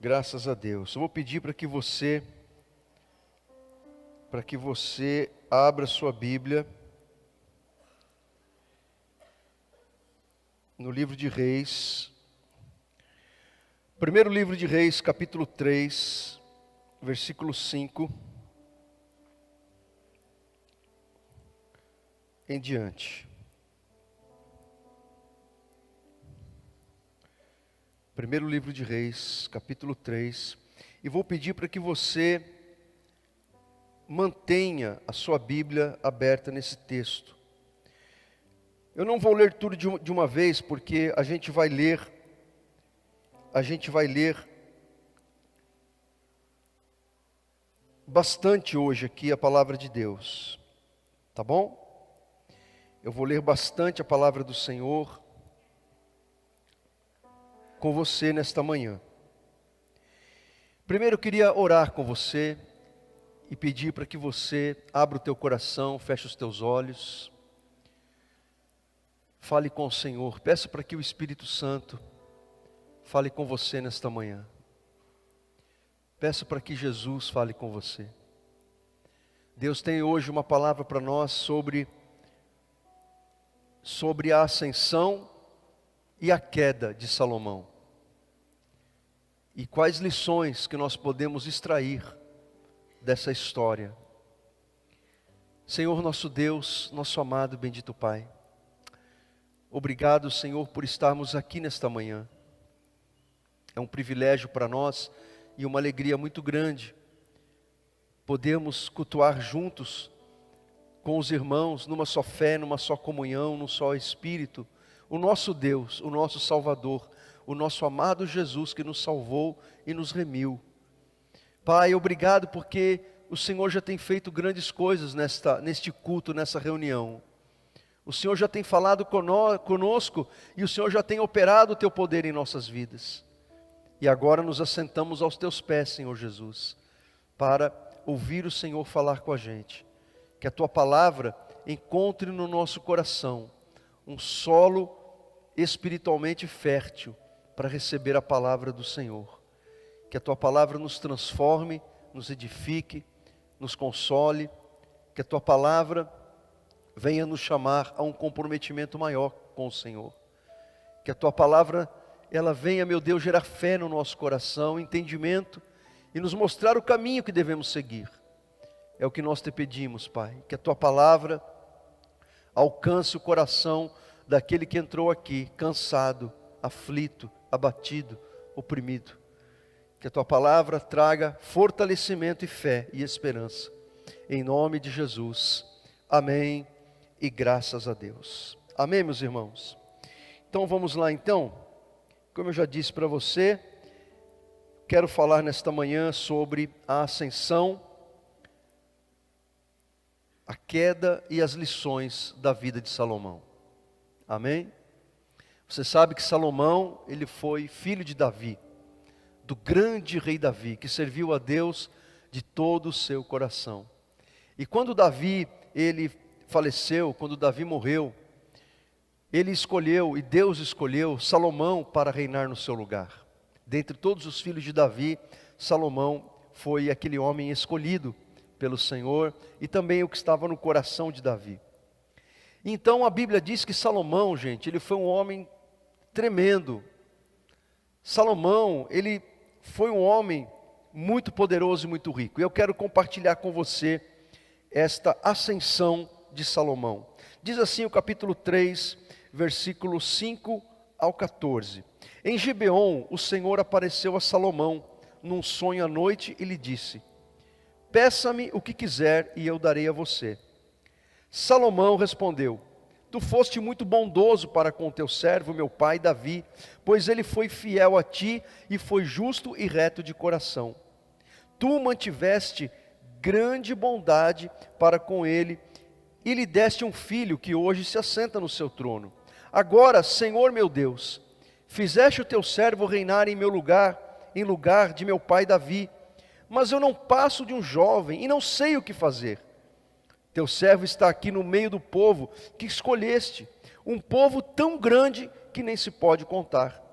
Graças a Deus. Eu vou pedir para que você abra sua Bíblia no livro de Reis. Primeiro livro de Reis, capítulo 3, versículo 5 em diante. Primeiro livro de Reis, capítulo 3. E vou pedir para que você mantenha a sua Bíblia aberta nesse texto. Eu não vou ler tudo de uma vez, porque a gente vai ler bastante hoje aqui a palavra de Deus. Tá bom? Eu vou ler bastante a palavra do Senhor com você nesta manhã. Primeiro eu queria orar com você e pedir para que você abra o teu coração, feche os teus olhos, fale com o Senhor, peça para que o Espírito Santo fale com você nesta manhã. Peça para que Jesus fale com você. Deus tem hoje uma palavra para nós sobre a ascensão e a queda de Salomão. E quais lições que nós podemos extrair dessa história. Senhor nosso Deus, nosso amado e bendito Pai. Obrigado, Senhor, por estarmos aqui nesta manhã. É um privilégio para nós e uma alegria muito grande podermos cultuar juntos com os irmãos, numa só fé, numa só comunhão, num só Espírito, o nosso Deus, o nosso Salvador, o nosso amado Jesus que nos salvou e nos remiu. Pai, obrigado porque o Senhor já tem feito grandes coisas neste culto, nessa reunião. O Senhor já tem falado conosco e o Senhor já tem operado o Teu poder em nossas vidas. E agora nos assentamos aos Teus pés, Senhor Jesus, para ouvir o Senhor falar com a gente. Que a Tua palavra encontre no nosso coração um solo espiritualmente fértil para receber a palavra do Senhor. Que a Tua palavra nos transforme, nos edifique, nos console. Que a Tua palavra venha nos chamar a um comprometimento maior com o Senhor. Que a Tua palavra, ela venha, meu Deus, gerar fé no nosso coração, entendimento e nos mostrar o caminho que devemos seguir. É o que nós te pedimos, Pai. Que a Tua palavra alcance o coração daquele que entrou aqui, cansado, aflito, abatido, oprimido. Que a Tua palavra traga fortalecimento e fé e esperança. Em nome de Jesus. Amém e graças a Deus. Amém, meus irmãos? Então vamos lá então. Como eu já disse para você, quero falar nesta manhã sobre a ascensão, a queda e as lições da vida de Salomão. Amém? Você sabe que Salomão, ele foi filho de Davi, do grande rei Davi, que serviu a Deus de todo o seu coração. E quando Davi, ele faleceu, quando Davi morreu, ele escolheu, e Deus escolheu, Salomão para reinar no seu lugar. Dentre todos os filhos de Davi, Salomão foi aquele homem escolhido pelo Senhor, e também o que estava no coração de Davi. Então a Bíblia diz que Salomão, gente, ele foi um homem tremendo. Salomão, ele foi um homem muito poderoso e muito rico. E eu quero compartilhar com você esta ascensão de Salomão. Diz assim o capítulo 3, versículos 5 ao 14. Em Gibeon, o Senhor apareceu a Salomão num sonho à noite e lhe disse: peça-me o que quiser e eu darei a você. Salomão respondeu: tu foste muito bondoso para com teu servo, meu pai Davi, pois ele foi fiel a ti e foi justo e reto de coração. Tu mantiveste grande bondade para com ele e lhe deste um filho que hoje se assenta no seu trono. Agora, Senhor meu Deus, fizeste o teu servo reinar em meu lugar, em lugar de meu pai Davi, mas eu não passo de um jovem e não sei o que fazer. Teu servo está aqui no meio do povo que escolheste, um povo tão grande que nem se pode contar.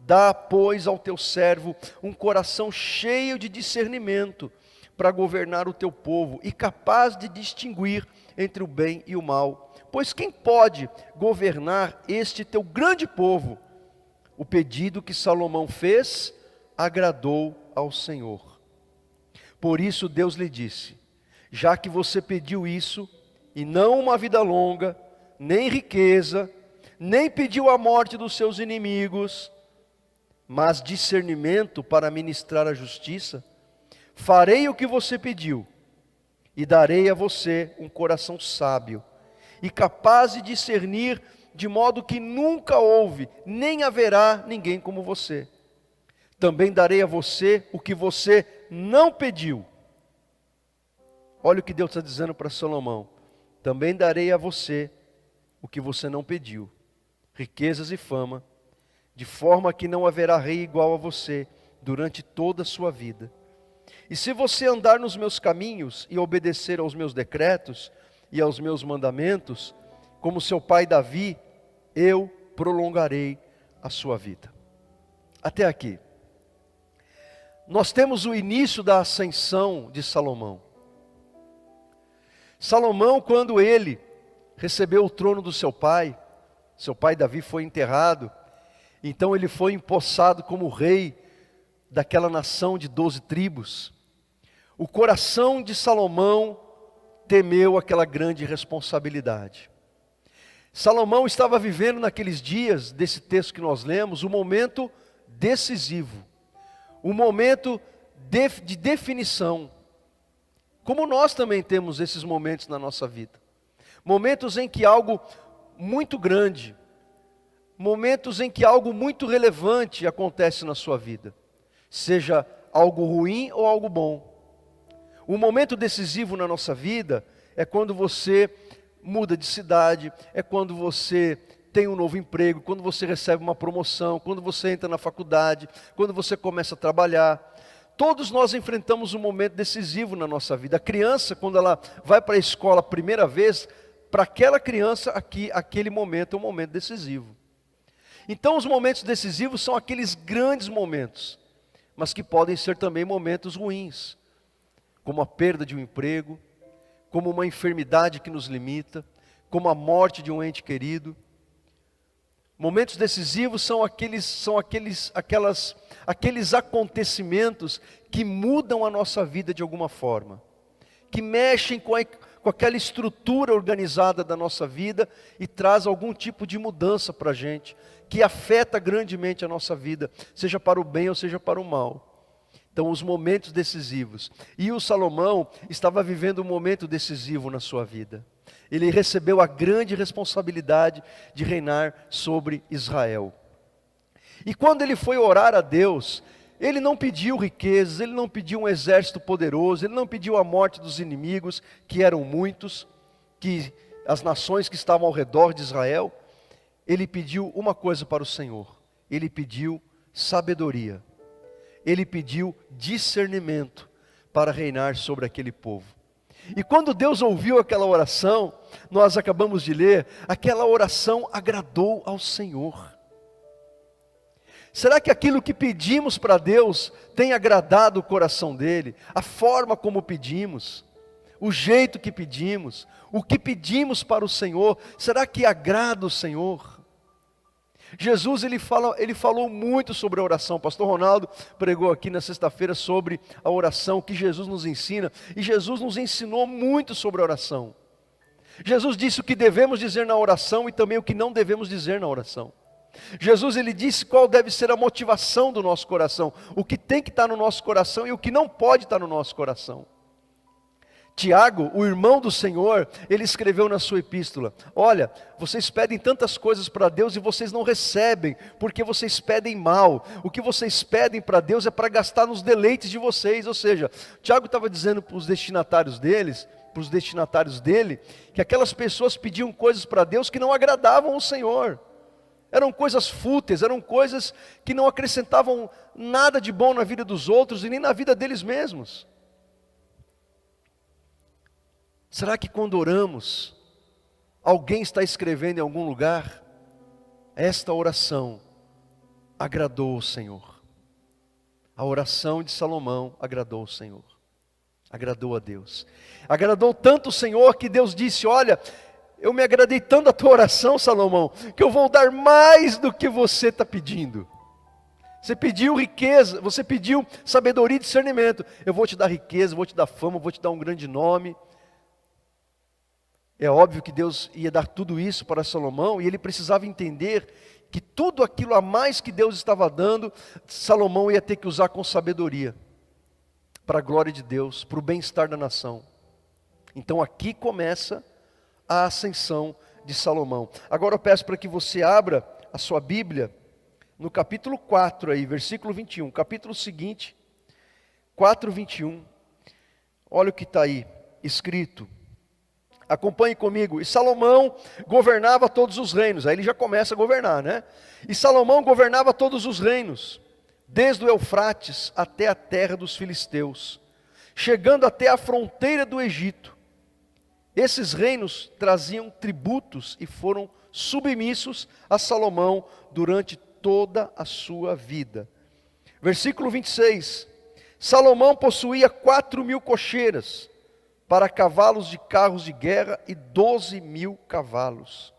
Dá, pois, ao teu servo um coração cheio de discernimento para governar o teu povo e capaz de distinguir entre o bem e o mal. Pois quem pode governar este teu grande povo? O pedido que Salomão fez agradou ao Senhor. Por isso Deus lhe disse: já que você pediu isso, e não uma vida longa, nem riqueza, nem pediu a morte dos seus inimigos, mas discernimento para ministrar a justiça, farei o que você pediu, e darei a você um coração sábio, e capaz de discernir, de modo que nunca houve, nem haverá ninguém como você. Também darei a você o que você não pediu. Olha o que Deus está dizendo para Salomão: também darei a você o que você não pediu, riquezas e fama, de forma que não haverá rei igual a você durante toda a sua vida. E se você andar nos meus caminhos e obedecer aos meus decretos e aos meus mandamentos, como seu pai Davi, eu prolongarei a sua vida. Até aqui. Nós temos o início da ascensão de Salomão. Salomão, quando ele recebeu o trono do seu pai Davi foi enterrado, então ele foi empossado como rei daquela nação de 12 tribos. O coração de Salomão temeu aquela grande responsabilidade. Salomão estava vivendo naqueles dias, desse texto que nós lemos, um momento decisivo, um momento de definição, como nós também temos esses momentos na nossa vida. Momentos em que algo muito grande, momentos em que algo muito relevante acontece na sua vida, seja algo ruim ou algo bom. Um momento decisivo na nossa vida é quando você muda de cidade, é quando você tem um novo emprego, quando você recebe uma promoção, quando você entra na faculdade, quando você começa a trabalhar. Todos nós enfrentamos um momento decisivo na nossa vida. A criança, quando ela vai para a escola a primeira vez, para aquela criança, aquele momento é um momento decisivo. Então os momentos decisivos são aqueles grandes momentos, mas que podem ser também momentos ruins, como a perda de um emprego, como uma enfermidade que nos limita, como a morte de um ente querido. Momentos decisivos são aqueles acontecimentos que mudam a nossa vida de alguma forma, que mexem com aquela estrutura organizada da nossa vida e traz algum tipo de mudança para a gente, que afeta grandemente a nossa vida, seja para o bem ou seja para o mal. Então, os momentos decisivos. E o Salomão estava vivendo um momento decisivo na sua vida. Ele recebeu a grande responsabilidade de reinar sobre Israel. E quando ele foi orar a Deus, ele não pediu riquezas, ele não pediu um exército poderoso, ele não pediu a morte dos inimigos, que eram muitos, que as nações que estavam ao redor de Israel. Ele pediu uma coisa para o Senhor: ele pediu sabedoria. Ele pediu discernimento para reinar sobre aquele povo. E quando Deus ouviu aquela oração, nós acabamos de ler, aquela oração agradou ao Senhor. Será que aquilo que pedimos para Deus tem agradado o coração dele? A forma como pedimos, o jeito que pedimos, o que pedimos para o Senhor, será que agrada o Senhor? Jesus ele falou muito sobre a oração. Pastor Ronaldo pregou aqui na sexta-feira sobre a oração que Jesus nos ensina. E Jesus nos ensinou muito sobre a oração. Jesus disse o que devemos dizer na oração e também o que não devemos dizer na oração. Jesus ele disse qual deve ser a motivação do nosso coração, o que tem que estar no nosso coração e o que não pode estar no nosso coração. Tiago, o irmão do Senhor, ele escreveu na sua epístola: olha, vocês pedem tantas coisas para Deus e vocês não recebem, porque vocês pedem mal. O que vocês pedem para Deus é para gastar nos deleites de vocês. Ou seja, Tiago estava dizendo para os destinatários dele, que aquelas pessoas pediam coisas para Deus que não agradavam ao Senhor. Eram coisas fúteis, eram coisas que não acrescentavam nada de bom na vida dos outros e nem na vida deles mesmos. Será que quando oramos, alguém está escrevendo em algum lugar: esta oração agradou o Senhor. A oração de Salomão agradou o Senhor. Agradou a Deus. Agradou tanto o Senhor que Deus disse: olha, eu me agradei tanto da tua oração, Salomão, que eu vou dar mais do que você está pedindo. Você pediu riqueza, você pediu sabedoria e discernimento. Eu vou te dar riqueza, vou te dar fama, vou te dar um grande nome. É óbvio que Deus ia dar tudo isso para Salomão, e ele precisava entender que tudo aquilo a mais que Deus estava dando, Salomão ia ter que usar com sabedoria, para a glória de Deus, para o bem-estar da nação. Então aqui começa a ascensão de Salomão. Agora eu peço para que você abra a sua Bíblia no capítulo 4, aí, versículo 21, capítulo seguinte, 4, 21. Olha o que está aí escrito. Acompanhe comigo. E Salomão governava todos os reinos. Aí ele já começa a governar, né? E Salomão governava todos os reinos, desde o Eufrates até a terra dos filisteus, chegando até a fronteira do Egito. Esses reinos traziam tributos e foram submissos a Salomão durante toda a sua vida. Versículo 26. Salomão possuía 4.000 cocheiras para cavalos de carros de guerra e 12.000 cavalos.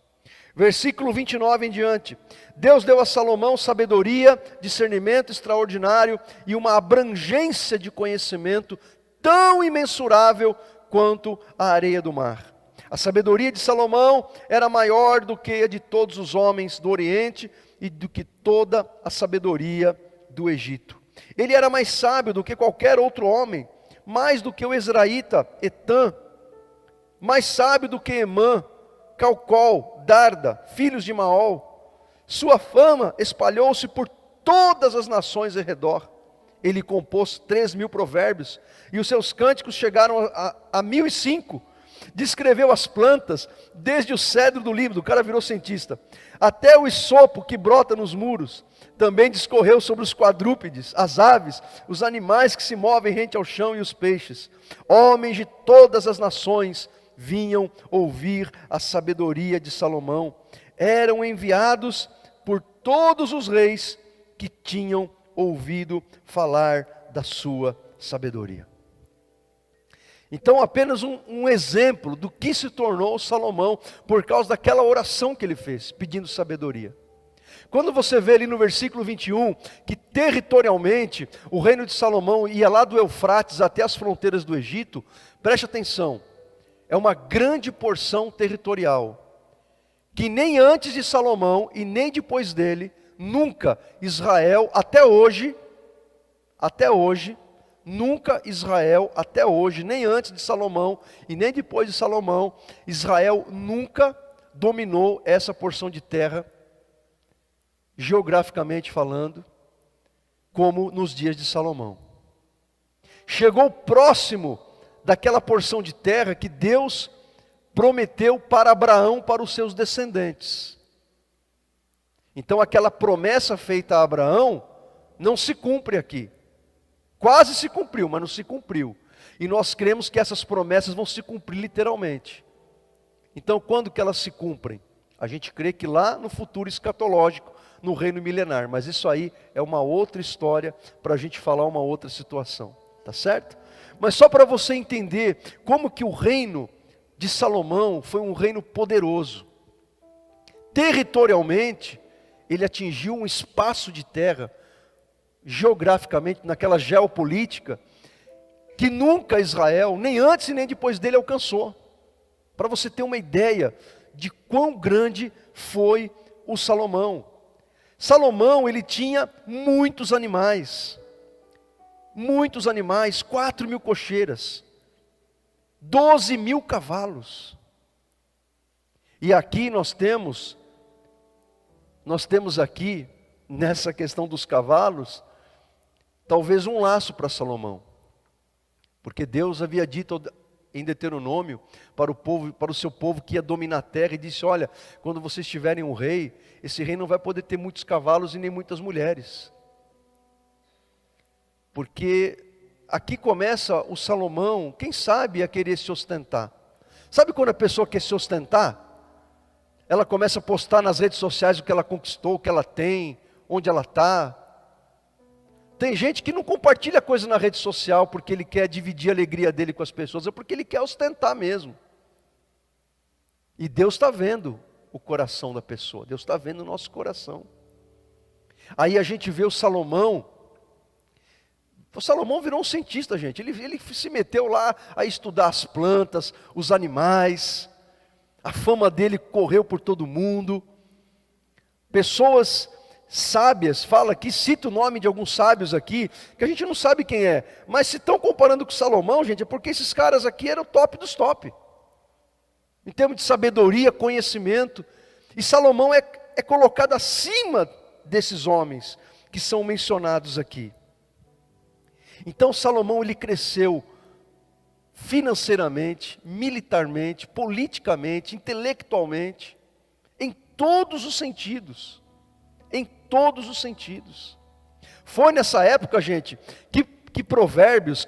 Versículo 29 em diante. Deus deu a Salomão sabedoria, discernimento extraordinário e uma abrangência de conhecimento tão imensurável quanto a areia do mar. A sabedoria de Salomão era maior do que a de todos os homens do Oriente e do que toda a sabedoria do Egito. Ele era mais sábio do que qualquer outro homem, mais do que o Ezraíta Etã, mais sábio do que Emã, Calcol, Darda, filhos de Maol. Sua fama espalhou-se por todas as nações ao redor. Ele compôs 3.000 provérbios, e os seus cânticos chegaram a 1.005. Descreveu as plantas, desde o cedro do Líbano, o cara virou cientista, até o isopo que brota nos muros. Também discorreu sobre os quadrúpedes, as aves, os animais que se movem rente ao chão e os peixes. Homens de todas as nações vinham ouvir a sabedoria de Salomão. Eram enviados por todos os reis que tinham ouvido falar da sua sabedoria. Então apenas um exemplo do que se tornou Salomão por causa daquela oração que ele fez, pedindo sabedoria. Quando você vê ali no versículo 21, que territorialmente o reino de Salomão ia lá do Eufrates até as fronteiras do Egito, preste atenção, é uma grande porção territorial, que nem antes de Salomão e nem depois dele, nunca Israel, até hoje, nunca Israel, até hoje, nem antes de Salomão e nem depois de Salomão, Israel nunca dominou essa porção de terra, geograficamente falando, como nos dias de Salomão. Chegou próximo daquela porção de terra que Deus prometeu para Abraão, para os seus descendentes. Então aquela promessa feita a Abraão não se cumpre aqui. Quase se cumpriu, mas não se cumpriu. E nós cremos que essas promessas vão se cumprir literalmente. Então quando que elas se cumprem? A gente crê que lá no futuro escatológico, no reino milenar. Mas isso aí é uma outra história para a gente falar uma outra situação. Tá certo? Mas só para você entender como que o reino de Salomão foi um reino poderoso. Territorialmente, ele atingiu um espaço de terra, geograficamente, naquela geopolítica, que nunca Israel, nem antes e nem depois dele, alcançou. Para você ter uma ideia de quão grande foi o Salomão. Salomão, ele tinha muitos animais, 4.000 cocheiras, 12.000 cavalos. E aqui nós temos aqui, nessa questão dos cavalos, talvez um laço para Salomão. Porque Deus havia dito em Deuteronômio para o povo, para o seu povo que ia dominar a terra, e disse: olha, quando vocês tiverem um rei, esse rei não vai poder ter muitos cavalos e nem muitas mulheres. Porque aqui começa o Salomão, quem sabe, a querer se ostentar. Sabe quando a pessoa quer se ostentar? Ela começa a postar nas redes sociais o que ela conquistou, o que ela tem, onde ela está. Tem gente que não compartilha coisa na rede social porque ele quer dividir a alegria dele com as pessoas, é porque ele quer ostentar mesmo. E Deus está vendo o coração da pessoa, Deus está vendo o nosso coração. Aí a gente vê o Salomão virou um cientista, gente. Ele se meteu lá a estudar as plantas, os animais. A fama dele correu por todo mundo. Pessoas sábias, fala aqui, cita o nome de alguns sábios aqui, que a gente não sabe quem é. Mas se estão comparando com Salomão, gente, é porque esses caras aqui eram o top dos top. Em termos de sabedoria, conhecimento. E Salomão é colocado acima desses homens que são mencionados aqui. Então Salomão ele cresceu financeiramente, militarmente, politicamente, intelectualmente, em todos os sentidos. Em todos os sentidos. Foi nessa época, gente, que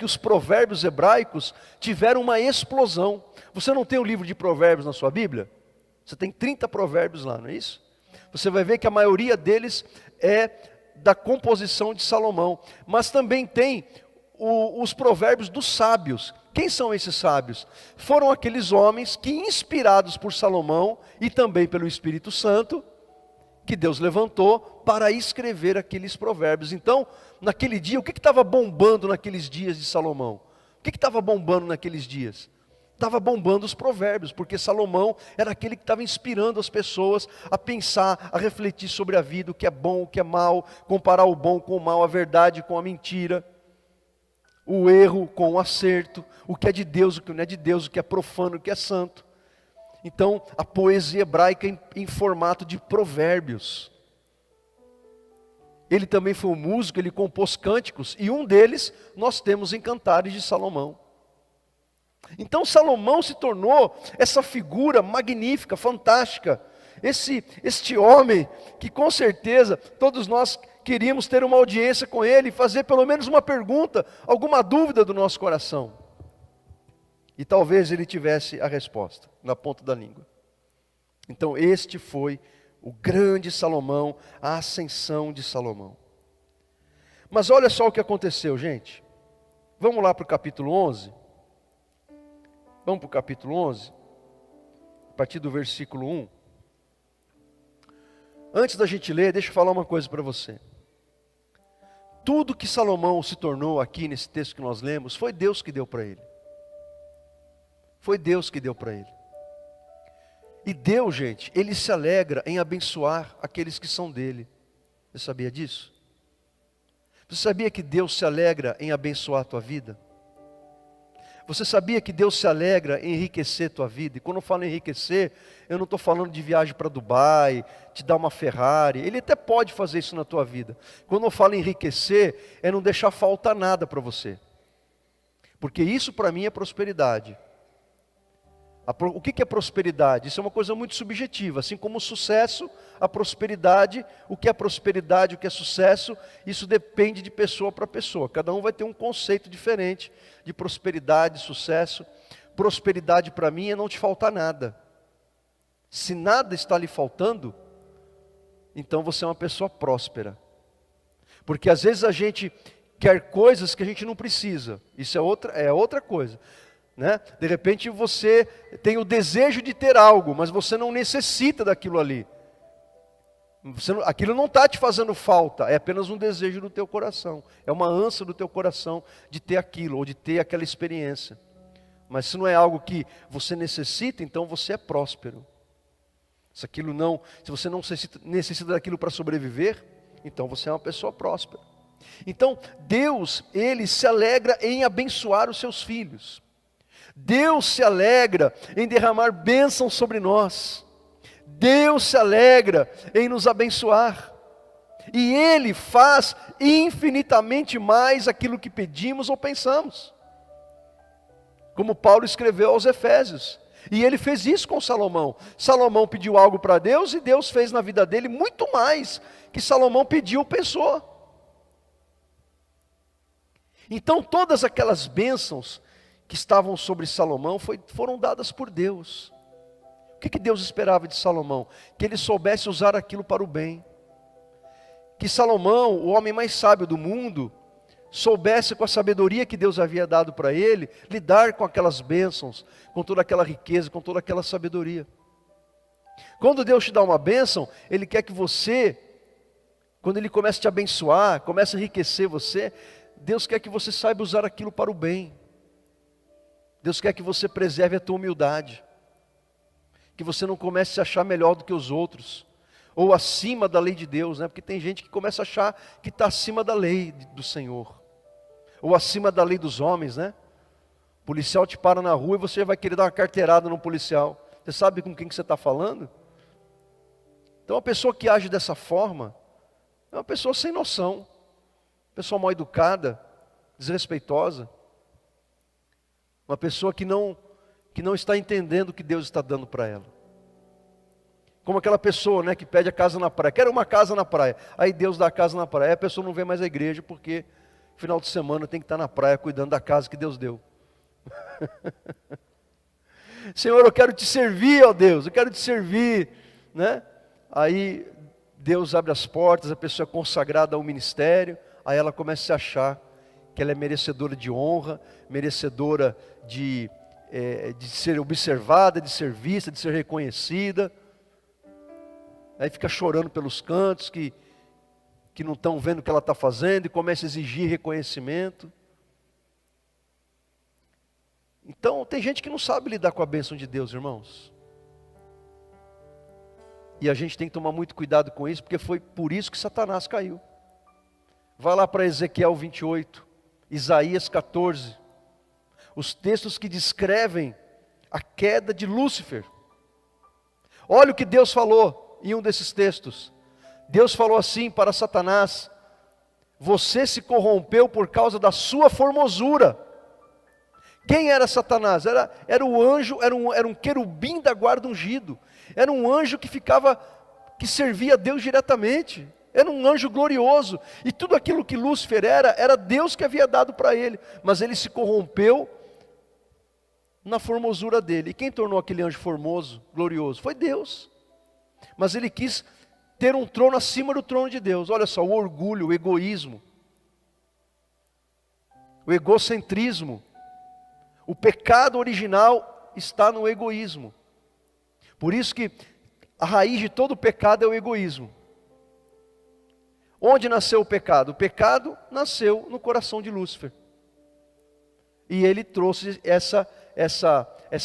os provérbios hebraicos tiveram uma explosão. Você não tem o livro de provérbios na sua Bíblia? Você tem 30 provérbios lá, não é isso? Você vai ver que a maioria deles é da composição de Salomão. Mas também tem os provérbios dos sábios. Quem são esses sábios? Foram aqueles homens que, inspirados por Salomão e também pelo Espírito Santo, que Deus levantou para escrever aqueles provérbios. Então, naquele dia, o que estava bombando naqueles dias de Salomão? O que estava bombando naqueles dias? Estava bombando os provérbios, porque Salomão era aquele que estava inspirando as pessoas a pensar, a refletir sobre a vida, o que é bom, o que é mal, comparar o bom com o mal, a verdade com a mentira, o erro com o acerto, o que é de Deus, o que não é de Deus, o que é profano, o que é santo. Então, a poesia hebraica em formato de provérbios. Ele também foi um músico, ele compôs cânticos, e um deles nós temos em Cantares de Salomão. Então Salomão se tornou essa figura magnífica, fantástica, este homem que com certeza todos nós queríamos ter uma audiência com ele, fazer pelo menos uma pergunta, alguma dúvida do nosso coração. E talvez ele tivesse a resposta na ponta da língua. Então este foi o grande Salomão, a ascensão de Salomão. Mas olha só o que aconteceu, gente. Vamos lá para o capítulo 11. Vamos para o capítulo 11, a partir do versículo 1. Antes da gente ler, deixa eu falar uma coisa para você. Tudo que Salomão se tornou aqui nesse texto que nós lemos, foi Deus que deu para ele. Foi Deus que deu para ele. E Deus, gente, Ele se alegra em abençoar aqueles que são dele. Você sabia disso? Você sabia que Deus se alegra em abençoar a tua vida? Você sabia que Deus se alegra em enriquecer a tua vida? E quando eu falo em enriquecer, eu não estou falando de viagem para Dubai, te dar uma Ferrari. Ele até pode fazer isso na tua vida. Quando eu falo em enriquecer, é não deixar faltar nada para você. Porque isso para mim é prosperidade. O que é prosperidade? Isso é uma coisa muito subjetiva. Assim como o sucesso, a prosperidade, o que é prosperidade, o que é sucesso, isso depende de pessoa para pessoa. Cada um vai ter um conceito diferente de prosperidade, sucesso. Prosperidade para mim é não te faltar nada. Se nada está lhe faltando, então você é uma pessoa próspera. Porque às vezes a gente quer coisas que a gente não precisa. Isso é outra coisa. Né? De repente você tem o desejo de ter algo, mas você não necessita daquilo ali. Aquilo não está te fazendo falta, é apenas um desejo do teu coração. É uma ânsia do teu coração de ter aquilo, ou de ter aquela experiência. Mas se não é algo que você necessita, então você é próspero. Se você não necessita daquilo para sobreviver, então você é uma pessoa próspera. Então Deus, Ele se alegra em abençoar os seus filhos. Deus se alegra em derramar bênçãos sobre nós. Deus se alegra em nos abençoar. E Ele faz infinitamente mais aquilo que pedimos ou pensamos. Como Paulo escreveu aos Efésios. E ele fez isso com Salomão. Salomão pediu algo para Deus e Deus fez na vida dele muito mais que Salomão pediu ou pensou. Então todas aquelas bênçãos que estavam sobre Salomão foram dadas por Deus. O que Deus esperava de Salomão? Que ele soubesse usar aquilo para o bem. que Salomão, o homem mais sábio do mundo, soubesse com a sabedoria que Deus havia dado para ele, lidar com aquelas bênçãos, com toda aquela riqueza, com toda aquela sabedoria. Quando Deus te dá uma bênção, Ele quer que você, quando Ele começa a te abençoar, começa a enriquecer você, Deus quer que você saiba usar aquilo para o bem. Deus quer que você preserve a tua humildade, que você não comece a se achar melhor do que os outros, ou acima da lei de Deus, né? Porque tem gente que começa a achar que está acima da lei do Senhor, ou acima da lei dos homens, né? O policial te para na rua e você vai querer dar uma carteirada no policial. Você sabe com quem que você está falando? Então a pessoa que age dessa forma é uma pessoa sem noção, pessoa mal educada, desrespeitosa, uma pessoa que não está entendendo o que Deus está dando para ela. Como aquela pessoa, né, que pede a casa na praia. Quero uma casa na praia. Aí Deus dá a casa na praia. Aí a pessoa não vem mais à igreja porque final de semana tem que estar na praia cuidando da casa que Deus deu. Senhor, eu quero te servir, ó Deus, eu quero te servir, né? Aí Deus abre as portas, a pessoa é consagrada ao ministério, aí ela começa a se achar que ela é merecedora de honra, merecedora de ser observada, de ser vista, de ser reconhecida. Aí fica chorando pelos cantos, que não estão vendo o que ela está fazendo, e começa a exigir reconhecimento. Então, tem gente que não sabe lidar com a bênção de Deus, irmãos. E a gente tem que tomar muito cuidado com isso, porque foi por isso que Satanás caiu. Vai lá para Ezequiel 28, Isaías 14. Os textos que descrevem a queda de Lúcifer. Olha o que Deus falou em um desses textos. Deus falou assim para Satanás: você se corrompeu por causa da sua formosura. Quem era Satanás? Era o anjo, era um querubim da guarda ungido. Era um anjo que servia a Deus diretamente. Era um anjo glorioso. E tudo aquilo que Lúcifer era Deus que havia dado para ele. Mas ele se corrompeu na formosura dele. E quem tornou aquele anjo formoso, glorioso? Foi Deus. Mas ele quis ter um trono acima do trono de Deus. Olha só, o orgulho, o egoísmo, o egocentrismo. O pecado original está no egoísmo. Por isso que a raiz de todo pecado é o egoísmo. Onde nasceu o pecado? O pecado nasceu no coração de Lúcifer. E ele trouxe essa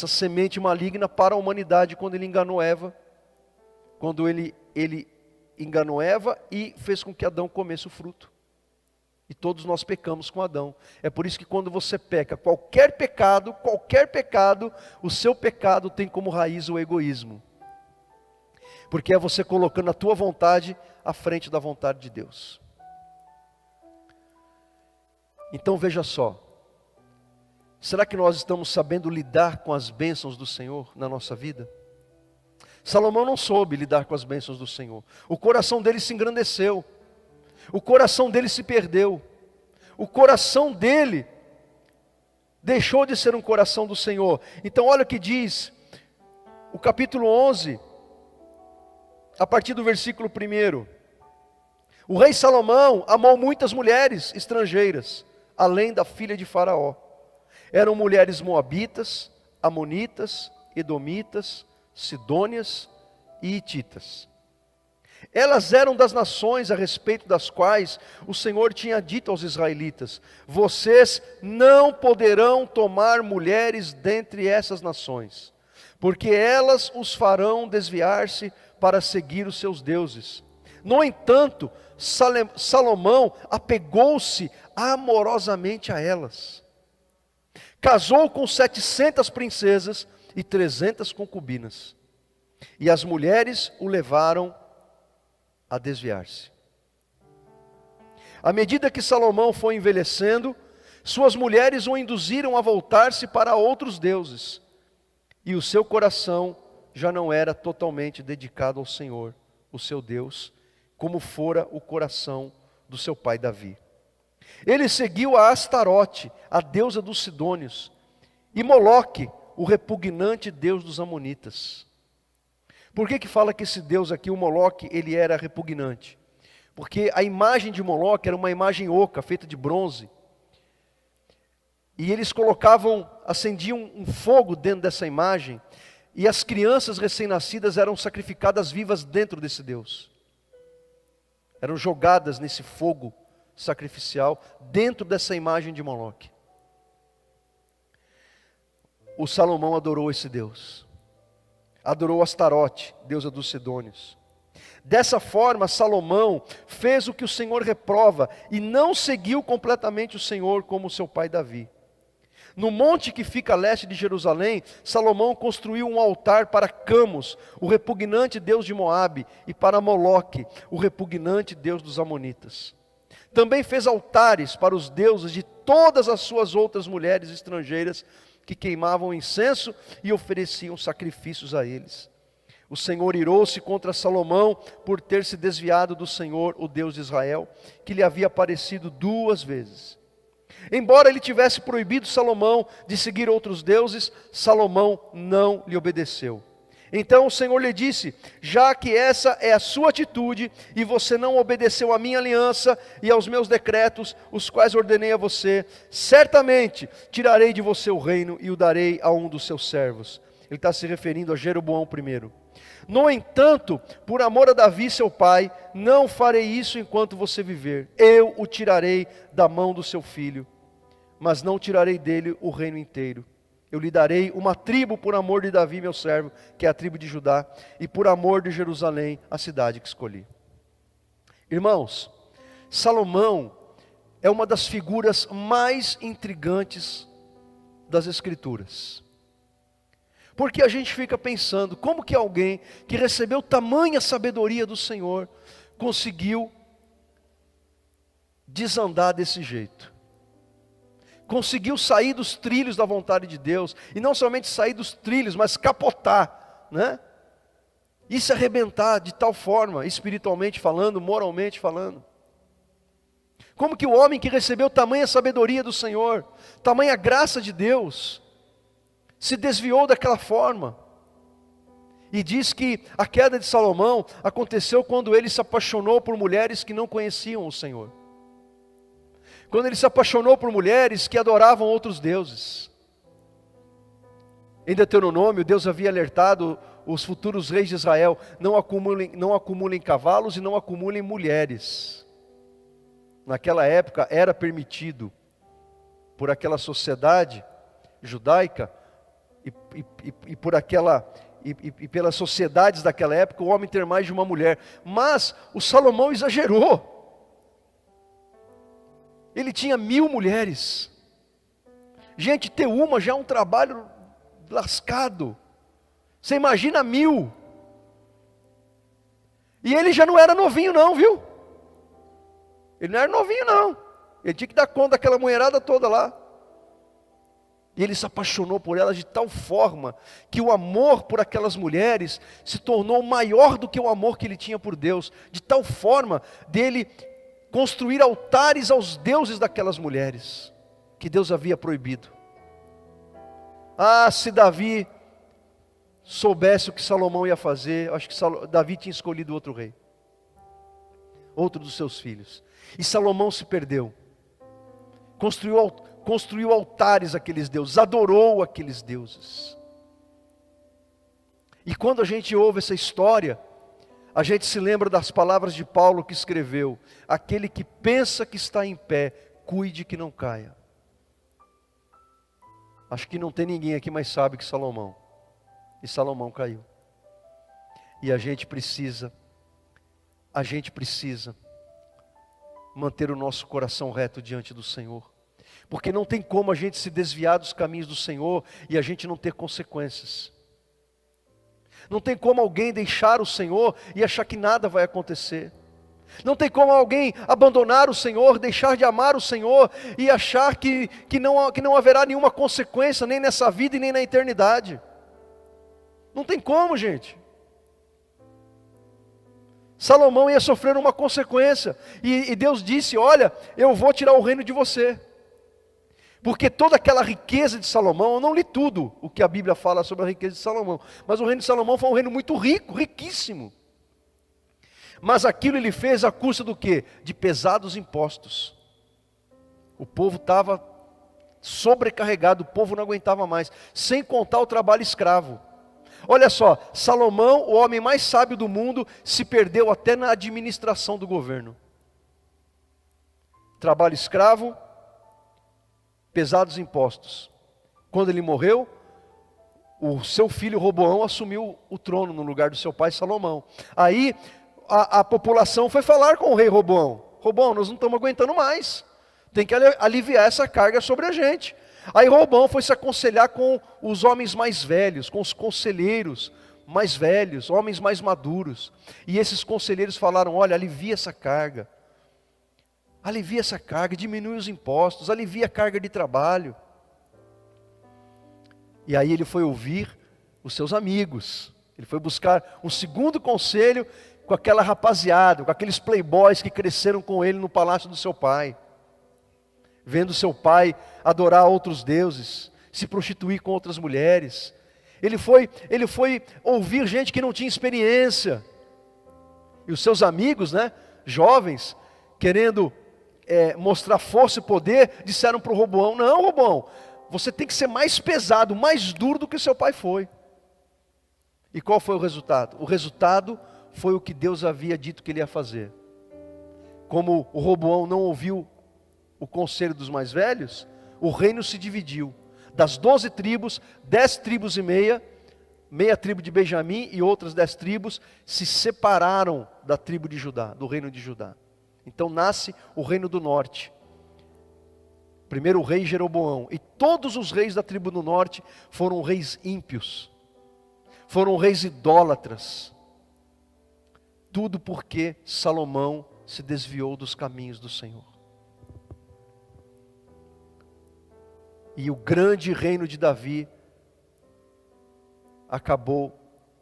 semente maligna para a humanidade quando ele enganou Eva. Quando ele enganou Eva e fez com que Adão comesse o fruto. E todos nós pecamos com Adão. É por isso que quando você peca, qualquer pecado, o seu pecado tem como raiz o egoísmo. Porque é você colocando a tua vontade à frente da vontade de Deus. Então veja só. Será que nós estamos sabendo lidar com as bênçãos do Senhor na nossa vida? Salomão não soube lidar com as bênçãos do Senhor. O coração dele se engrandeceu. O coração dele se perdeu. O coração dele deixou de ser um coração do Senhor. Então olha o que diz o capítulo 11, a partir do versículo 1. O rei Salomão amou muitas mulheres estrangeiras, além da filha de Faraó. Eram mulheres moabitas, amonitas, edomitas, sidônias e hititas. Elas eram das nações a respeito das quais o Senhor tinha dito aos israelitas: vocês não poderão tomar mulheres dentre essas nações, porque elas os farão desviar-se para seguir os seus deuses. No entanto, Salomão apegou-se amorosamente a elas. Casou com 700 princesas e 300 concubinas. E as mulheres o levaram a desviar-se. À medida que Salomão foi envelhecendo, suas mulheres o induziram a voltar-se para outros deuses. E o seu coração já não era totalmente dedicado ao Senhor, o seu Deus, como fora o coração do seu pai Davi. Ele seguiu a Astarote, a deusa dos Sidônios, e Moloque, o repugnante deus dos Amonitas. Por que fala que esse Deus aqui, o Moloque, ele era repugnante? Porque a imagem de Moloque era uma imagem oca, feita de bronze. E eles acendiam um fogo dentro dessa imagem, e as crianças recém-nascidas eram sacrificadas vivas dentro desse Deus. Eram jogadas nesse fogo sacrificial, dentro dessa imagem de Moloque. O Salomão adorou esse Deus. Adorou Astarote, deusa dos Sidônios. Dessa forma, Salomão fez o que o Senhor reprova, e não seguiu completamente o Senhor como seu pai Davi. No monte que fica a leste de Jerusalém, Salomão construiu um altar para Camos, o repugnante deus de Moabe, e para Moloque, o repugnante deus dos Amonitas. Também fez altares para os deuses de todas as suas outras mulheres estrangeiras, que queimavam incenso e ofereciam sacrifícios a eles. O Senhor irou-se contra Salomão por ter se desviado do Senhor, o Deus de Israel, que lhe havia aparecido 2 vezes. Embora ele tivesse proibido Salomão de seguir outros deuses, Salomão não lhe obedeceu. Então o Senhor lhe disse: já que essa é a sua atitude, e você não obedeceu à minha aliança e aos meus decretos, os quais ordenei a você, certamente tirarei de você o reino e o darei a um dos seus servos. Ele está se referindo a Jeroboão I. No entanto, por amor a Davi seu pai, não farei isso enquanto você viver. Eu o tirarei da mão do seu filho, mas não tirarei dele o reino inteiro. Eu lhe darei uma tribo por amor de Davi meu servo, que é a tribo de Judá, e por amor de Jerusalém, a cidade que escolhi. Irmãos, Salomão é uma das figuras mais intrigantes das Escrituras. Porque a gente fica pensando, como que alguém que recebeu tamanha sabedoria do Senhor, conseguiu desandar desse jeito? Conseguiu sair dos trilhos da vontade de Deus, e não somente sair dos trilhos, mas capotar, né? E se arrebentar de tal forma, espiritualmente falando, moralmente falando. Como que o homem que recebeu tamanha sabedoria do Senhor, tamanha graça de Deus, se desviou daquela forma? E diz que a queda de Salomão aconteceu quando ele se apaixonou por mulheres que não conheciam o Senhor. Quando ele se apaixonou por mulheres que adoravam outros deuses. Em Deuteronômio, Deus havia alertado os futuros reis de Israel: não acumulem cavalos e não acumulem mulheres. Naquela época era permitido, por aquela sociedade judaica, e pelas sociedades daquela época, o homem ter mais de uma mulher. Mas o Salomão exagerou. Ele tinha 1000 mulheres. Gente, ter uma já é um trabalho lascado. Você imagina 1000. E ele já não era novinho não, viu? Ele não era novinho não. Ele tinha que dar conta daquela mulherada toda lá. E ele se apaixonou por elas de tal forma, que o amor por aquelas mulheres se tornou maior do que o amor que ele tinha por Deus. De tal forma dele construir altares aos deuses daquelas mulheres, que Deus havia proibido. Ah, se Davi soubesse o que Salomão ia fazer, eu acho que Davi tinha escolhido outro rei, outro dos seus filhos. E Salomão se perdeu, construiu altares àqueles deuses, adorou aqueles deuses. E quando a gente ouve essa história, a gente se lembra das palavras de Paulo que escreveu: aquele que pensa que está em pé, cuide que não caia. Acho que não tem ninguém aqui mais sabe que Salomão. E Salomão caiu. E a gente precisa manter o nosso coração reto diante do Senhor. Porque não tem como a gente se desviar dos caminhos do Senhor e a gente não ter consequências. Não tem como alguém deixar o Senhor e achar que nada vai acontecer. Não tem como alguém abandonar o Senhor, deixar de amar o Senhor e achar que não haverá nenhuma consequência, nem nessa vida e nem na eternidade. Não tem como, gente. Salomão ia sofrer uma consequência, e Deus disse: olha, eu vou tirar o reino de você. Porque toda aquela riqueza de Salomão, eu não li tudo o que a Bíblia fala sobre a riqueza de Salomão, mas o reino de Salomão foi um reino muito rico, riquíssimo. Mas aquilo ele fez à custa do quê? De pesados impostos. O povo estava sobrecarregado, o povo não aguentava mais, sem contar o trabalho escravo. Olha só, Salomão, o homem mais sábio do mundo, se perdeu até na administração do governo. Trabalho escravo, pesados impostos. Quando ele morreu, o seu filho Roboão assumiu o trono no lugar do seu pai Salomão. Aí a população foi falar com o rei Roboão: Roboão, nós não estamos aguentando mais, tem que aliviar essa carga sobre a gente. Aí Roboão foi se aconselhar com os homens mais velhos, com os conselheiros mais velhos, homens mais maduros. E esses conselheiros falaram: olha, alivia essa carga, diminui os impostos, alivia a carga de trabalho. E aí ele foi ouvir os seus amigos, ele foi buscar um segundo conselho com aquela rapaziada, com aqueles playboys que cresceram com ele no palácio do seu pai, vendo seu pai adorar outros deuses, se prostituir com outras mulheres. Ele foi ouvir gente que não tinha experiência. E os seus amigos, jovens, querendo mostrar força e poder, disseram para o Roboão: não, Roboão, você tem que ser mais pesado, mais duro do que seu pai foi. E qual foi o resultado? O resultado foi o que Deus havia dito que ele ia fazer. Como o Roboão não ouviu o conselho dos mais velhos, o reino se dividiu. Das 12 tribos, 10 tribos e meia tribo de Benjamim e outras 10 tribos se separaram da tribo de Judá, do reino de Judá. Então nasce o reino do norte. Primeiro o rei Jeroboão, e todos os reis da tribo do norte foram reis ímpios, foram reis idólatras. Tudo porque Salomão se desviou dos caminhos do Senhor. E o grande reino de Davi acabou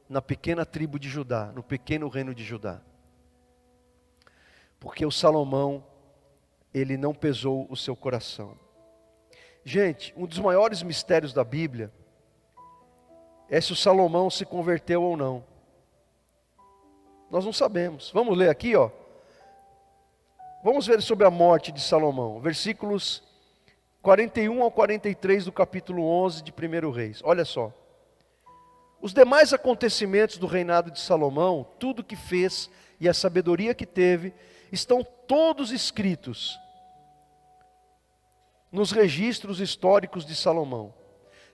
na pequena tribo de Judá, no pequeno reino de Judá. Porque o Salomão, ele não pesou o seu coração. Gente, um dos maiores mistérios da Bíblia é se o Salomão se converteu ou não. Nós não sabemos. Vamos ler aqui, ó. Vamos ver sobre a morte de Salomão. Versículos 41 ao 43 do capítulo 11 de 1 Reis. Olha só. Os demais acontecimentos do reinado de Salomão, tudo que fez e a sabedoria que teve, estão todos escritos nos registros históricos de Salomão.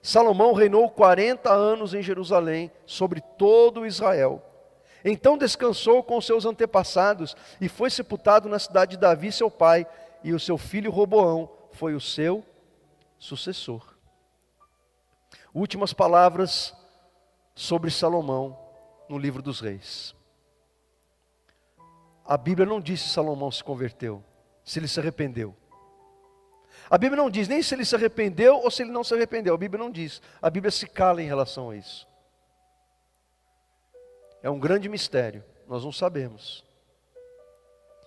Salomão reinou 40 anos em Jerusalém, sobre todo Israel. Então descansou com seus antepassados e foi sepultado na cidade de Davi, seu pai, e o seu filho Roboão foi o seu sucessor. Últimas palavras sobre Salomão no livro dos Reis. A Bíblia não diz se Salomão se converteu, se ele se arrependeu. A Bíblia não diz nem se ele se arrependeu ou se ele não se arrependeu. A Bíblia não diz. A Bíblia se cala em relação a isso. É um grande mistério, nós não sabemos.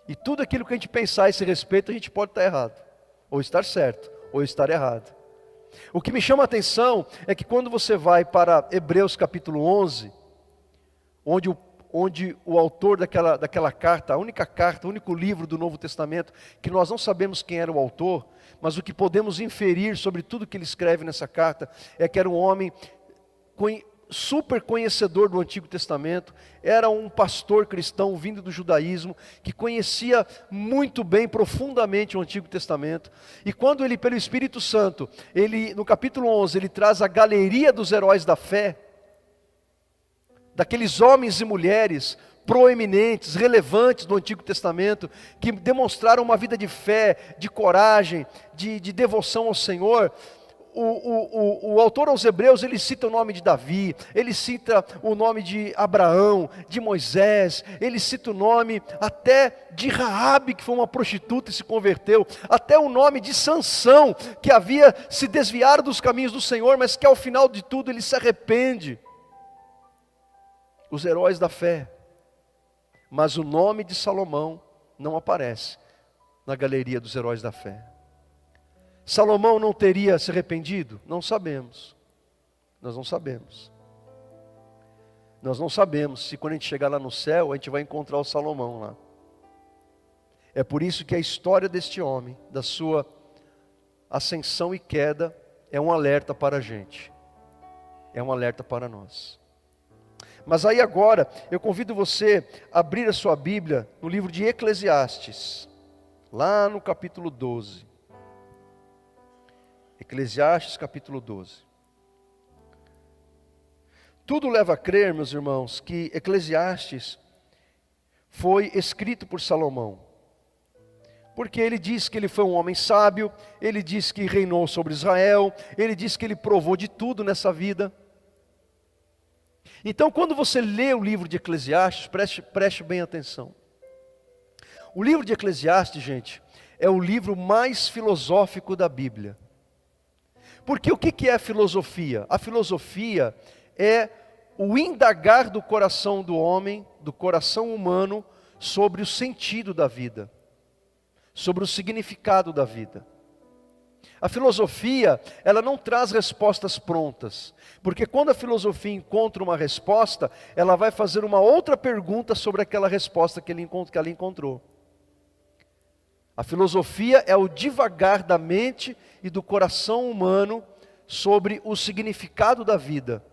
E tudo aquilo que a gente pensar a esse respeito, a gente pode estar errado, ou estar certo, ou estar errado. O que me chama a atenção é que quando você vai para Hebreus capítulo 11, onde o autor daquela carta, a única carta, o único livro do Novo Testamento, que nós não sabemos quem era o autor, mas o que podemos inferir sobre tudo que ele escreve nessa carta, é que era um homem super conhecedor do Antigo Testamento, era um pastor cristão vindo do judaísmo, que conhecia muito bem, profundamente o Antigo Testamento, e quando ele, pelo Espírito Santo, no capítulo 11, ele traz a galeria dos heróis da fé, daqueles homens e mulheres proeminentes, relevantes do Antigo Testamento, que demonstraram uma vida de fé, de coragem, de devoção ao Senhor. O autor aos Hebreus, ele cita o nome de Davi, ele cita o nome de Abraão, de Moisés, ele cita o nome até de Raabe, que foi uma prostituta e se converteu, até o nome de Sansão, que havia se desviado dos caminhos do Senhor, mas que ao final de tudo ele se arrepende. Os heróis da fé. Mas o nome de Salomão não aparece na galeria dos heróis da fé. Salomão não teria se arrependido? Não sabemos. Nós não sabemos. Nós não sabemos se quando a gente chegar lá no céu, a gente vai encontrar o Salomão lá. É por isso que a história deste homem, da sua ascensão e queda, é um alerta para a gente. É um alerta para nós. Mas aí agora, eu convido você a abrir a sua Bíblia no livro de Eclesiastes, lá no capítulo 12. Eclesiastes capítulo 12. Tudo leva a crer, meus irmãos, que Eclesiastes foi escrito por Salomão. Porque ele diz que ele foi um homem sábio, ele diz que reinou sobre Israel, ele diz que ele provou de tudo nessa vida. Então, quando você lê o livro de Eclesiastes, preste bem atenção. O livro de Eclesiastes, gente, é o livro mais filosófico da Bíblia. Porque o que é a filosofia? A filosofia é o indagar do coração do homem, do coração humano, sobre o sentido da vida, sobre o significado da vida. A filosofia, ela não traz respostas prontas, porque quando a filosofia encontra uma resposta, ela vai fazer uma outra pergunta sobre aquela resposta que ela encontrou. A filosofia é o divagar da mente e do coração humano sobre o significado da vida,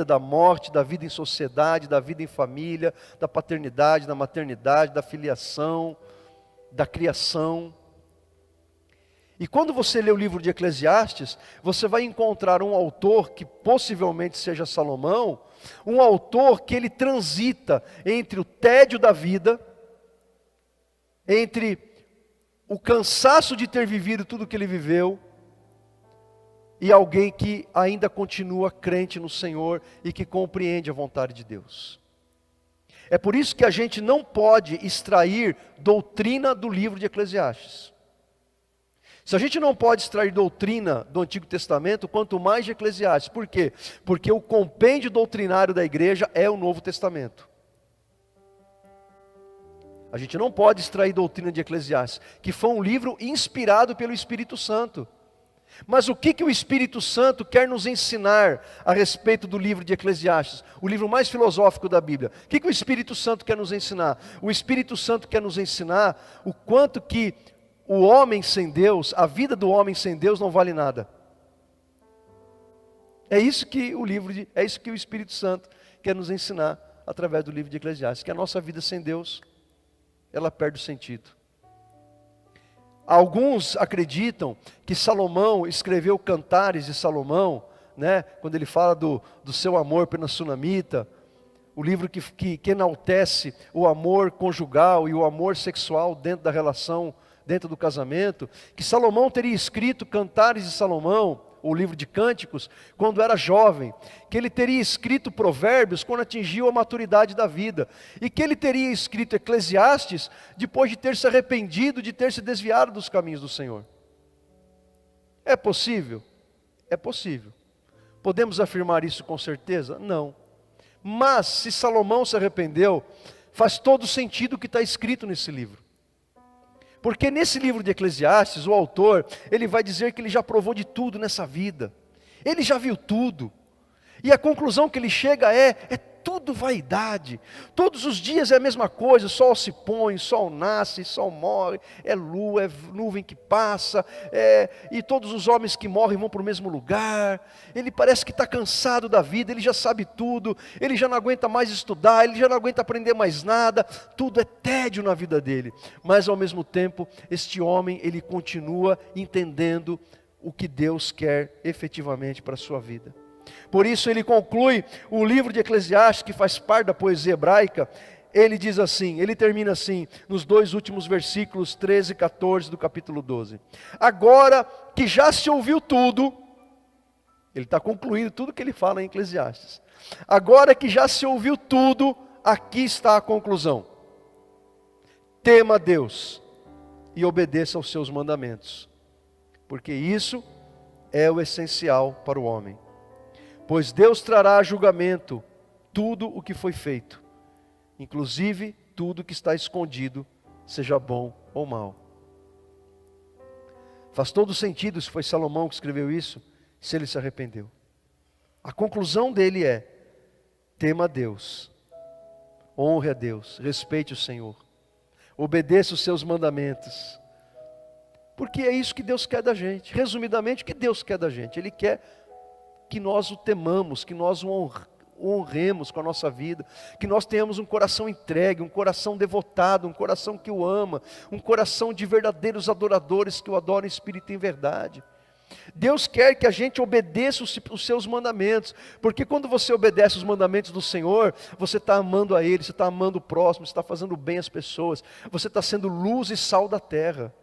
da morte, da vida em sociedade, da vida em família, da paternidade, da maternidade, da filiação, da criação. E quando você lê o livro de Eclesiastes, você vai encontrar um autor, que possivelmente seja Salomão, um autor que ele transita entre o tédio da vida, entre o cansaço de ter vivido tudo o que ele viveu, e alguém que ainda continua crente no Senhor e que compreende a vontade de Deus. É por isso que a gente não pode extrair doutrina do livro de Eclesiastes. Se a gente não pode extrair doutrina do Antigo Testamento, quanto mais de Eclesiastes. Por quê? Porque o compêndio doutrinário da igreja é o Novo Testamento. A gente não pode extrair doutrina de Eclesiastes, que foi um livro inspirado pelo Espírito Santo. Mas o que o Espírito Santo quer nos ensinar a respeito do livro de Eclesiastes? O livro mais filosófico da Bíblia. O que o Espírito Santo quer nos ensinar? O Espírito Santo quer nos ensinar o quanto que o homem sem Deus, a vida do homem sem Deus não vale nada. É isso que o Espírito Santo quer nos ensinar através do livro de Eclesiastes, que a nossa vida sem Deus, ela perde o sentido. Alguns acreditam que Salomão escreveu Cantares de Salomão, né, quando ele fala do seu amor pela sunamita, o livro que enaltece o amor conjugal e o amor sexual dentro da relação, dentro do casamento, que Salomão teria escrito Cantares de Salomão, o livro de Cânticos, quando era jovem, que ele teria escrito Provérbios quando atingiu a maturidade da vida, e que ele teria escrito Eclesiastes depois de ter se arrependido, de ter se desviado dos caminhos do Senhor. É possível? É possível. Podemos afirmar isso com certeza? Não. Mas se Salomão se arrependeu, faz todo sentido o que está escrito nesse livro. Porque nesse livro de Eclesiastes, o autor, ele vai dizer que ele já provou de tudo nessa vida. Ele já viu tudo. E a conclusão que ele chega é tudo vaidade. Todos os dias é a mesma coisa, sol se põe, sol nasce, sol morre, é lua, é nuvem que passa, e todos os homens que morrem vão para o mesmo lugar. Ele parece que está cansado da vida, ele já sabe tudo, ele já não aguenta mais estudar, ele já não aguenta aprender mais nada, tudo é tédio na vida dele. Mas ao mesmo tempo, este homem, ele continua entendendo o que Deus quer efetivamente para a sua vida. Por isso ele conclui o livro de Eclesiastes, que faz parte da poesia hebraica. Ele diz assim, ele termina assim, nos dois últimos versículos 13 e 14 do capítulo 12. Agora que já se ouviu tudo, ele está concluindo tudo que ele fala em Eclesiastes. Agora que já se ouviu tudo, aqui está a conclusão. Tema a Deus e obedeça aos seus mandamentos, porque isso é o essencial para o homem. Pois Deus trará a julgamento tudo o que foi feito, inclusive tudo que está escondido, seja bom ou mal. Faz todo sentido se foi Salomão que escreveu isso, se ele se arrependeu. A conclusão dele é tema a Deus, honre a Deus, respeite o Senhor, obedeça os seus mandamentos, porque é isso que Deus quer da gente. Resumidamente, o que Deus quer da gente? Ele quer que nós o temamos, que nós o honremos com a nossa vida, que nós tenhamos um coração entregue, um coração devotado, um coração que o ama, um coração de verdadeiros adoradores que o adoram em espírito e em verdade. Deus quer que a gente obedeça os seus mandamentos, porque quando você obedece os mandamentos do Senhor, você está amando a Ele, você está amando o próximo, você está fazendo bem às pessoas, você está sendo luz e sal da terra.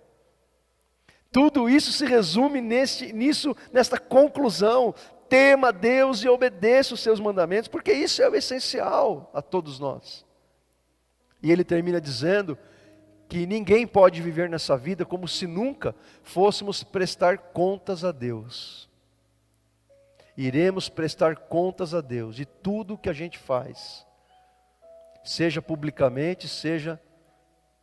Tudo isso se resume nesta conclusão: tema a Deus e obedeça os seus mandamentos, porque isso é o essencial a todos nós. E ele termina dizendo que ninguém pode viver nessa vida como se nunca fôssemos prestar contas a Deus. Iremos prestar contas a Deus de tudo que a gente faz, seja publicamente, seja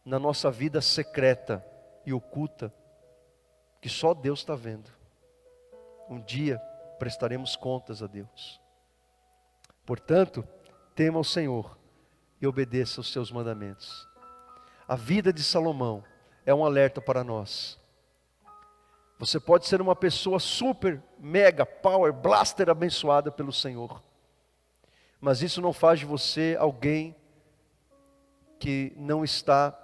na nossa vida secreta e oculta, que só Deus está vendo. Um dia prestaremos contas a Deus. Portanto, tema o Senhor e obedeça os seus mandamentos. A vida de Salomão é um alerta para nós. Você pode ser uma pessoa super, mega, power, blaster abençoada pelo Senhor, mas isso não faz de você alguém que não está,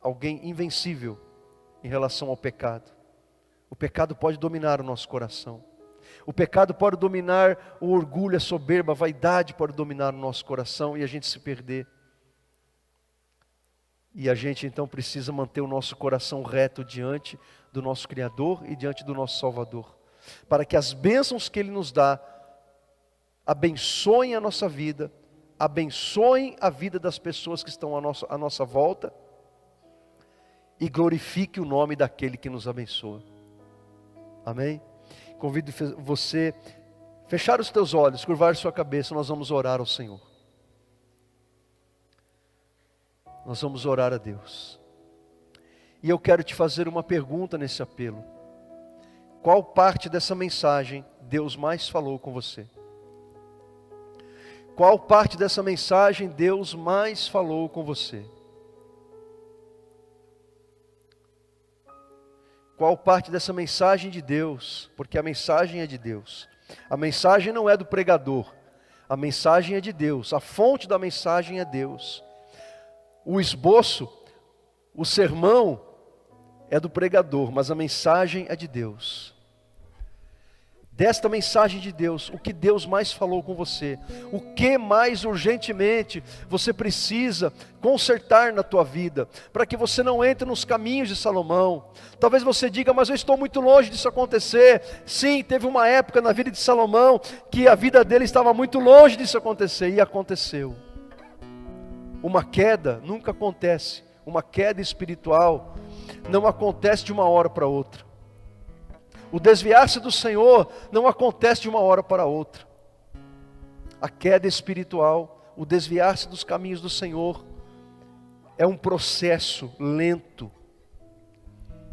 alguém invencível em relação ao pecado. O pecado pode dominar o nosso coração. O pecado pode dominar o orgulho, a soberba, a vaidade pode dominar o nosso coração e a gente se perder. E a gente então precisa manter o nosso coração reto diante do nosso Criador e diante do nosso Salvador, para que as bênçãos que Ele nos dá abençoem a nossa vida, abençoem a vida das pessoas que estão à nossa volta e glorifique o nome daquele que nos abençoa. Amém? Convido você a fechar os teus olhos, curvar sua cabeça, nós vamos orar ao Senhor. Nós vamos orar a Deus. E eu quero te fazer uma pergunta nesse apelo. Qual parte dessa mensagem Deus mais falou com você? Qual parte dessa mensagem Deus mais falou com você? Qual parte dessa mensagem de Deus? Porque a mensagem é de Deus. A mensagem não é do pregador. A mensagem é de Deus. A fonte da mensagem é Deus. O esboço, o sermão é do pregador, mas a mensagem é de Deus. Desta mensagem de Deus, o que Deus mais falou com você? O que mais urgentemente você precisa consertar na tua vida, para que você não entre nos caminhos de Salomão? Talvez você diga, mas eu estou muito longe disso acontecer. Sim, teve uma época na vida de Salomão, que a vida dele estava muito longe disso acontecer, e aconteceu. Uma queda nunca acontece, uma queda espiritual não acontece de uma hora para outra. O desviar-se do Senhor não acontece de uma hora para outra. A queda espiritual, o desviar-se dos caminhos do Senhor, é um processo lento,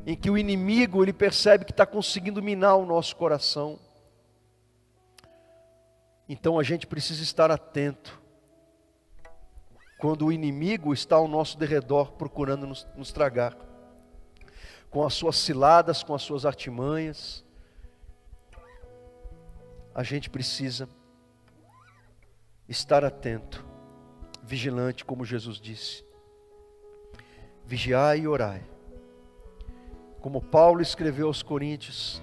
em que o inimigo ele percebe que está conseguindo minar o nosso coração. Então a gente precisa estar atento, quando o inimigo está ao nosso derredor procurando nos tragar, com as suas ciladas, com as suas artimanhas. A gente precisa estar atento, vigilante, como Jesus disse. Vigiai e orai. Como Paulo escreveu aos Coríntios,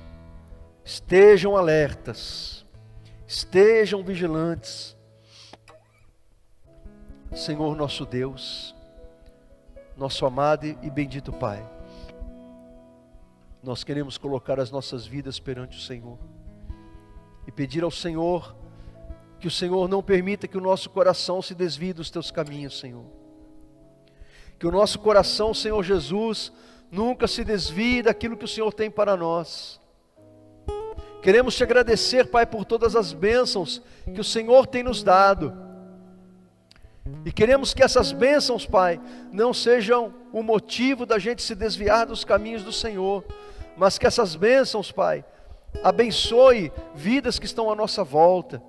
estejam alertas, estejam vigilantes. Senhor nosso Deus, nosso amado e bendito Pai, nós queremos colocar as nossas vidas perante o Senhor e pedir ao Senhor que o Senhor não permita que o nosso coração se desvie dos teus caminhos, Senhor. Que o nosso coração, Senhor Jesus, nunca se desvie daquilo que o Senhor tem para nós. Queremos te agradecer, Pai, por todas as bênçãos que o Senhor tem nos dado. E queremos que essas bênçãos, Pai, não sejam o motivo da gente se desviar dos caminhos do Senhor, mas que essas bênçãos, Pai, abençoe vidas que estão à nossa volta,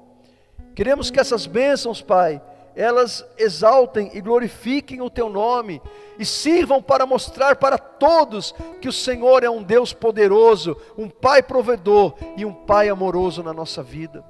Queremos que essas bênçãos, Pai, elas exaltem e glorifiquem o Teu nome e sirvam para mostrar para todos que o Senhor é um Deus poderoso, um Pai provedor e um Pai amoroso na nossa vida.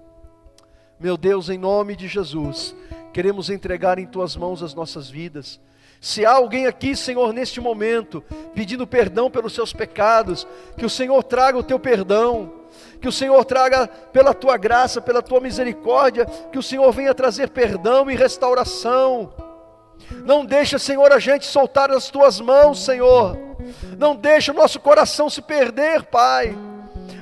Meu Deus, em nome de Jesus, queremos entregar em Tuas mãos as nossas vidas. Se há alguém aqui, Senhor, neste momento, pedindo perdão pelos seus pecados, que o Senhor traga o Teu perdão, que o Senhor traga pela Tua graça, pela Tua misericórdia, que o Senhor venha trazer perdão e restauração. Não deixa, Senhor, a gente soltar as Tuas mãos, Senhor. Não deixa o nosso coração se perder, Pai.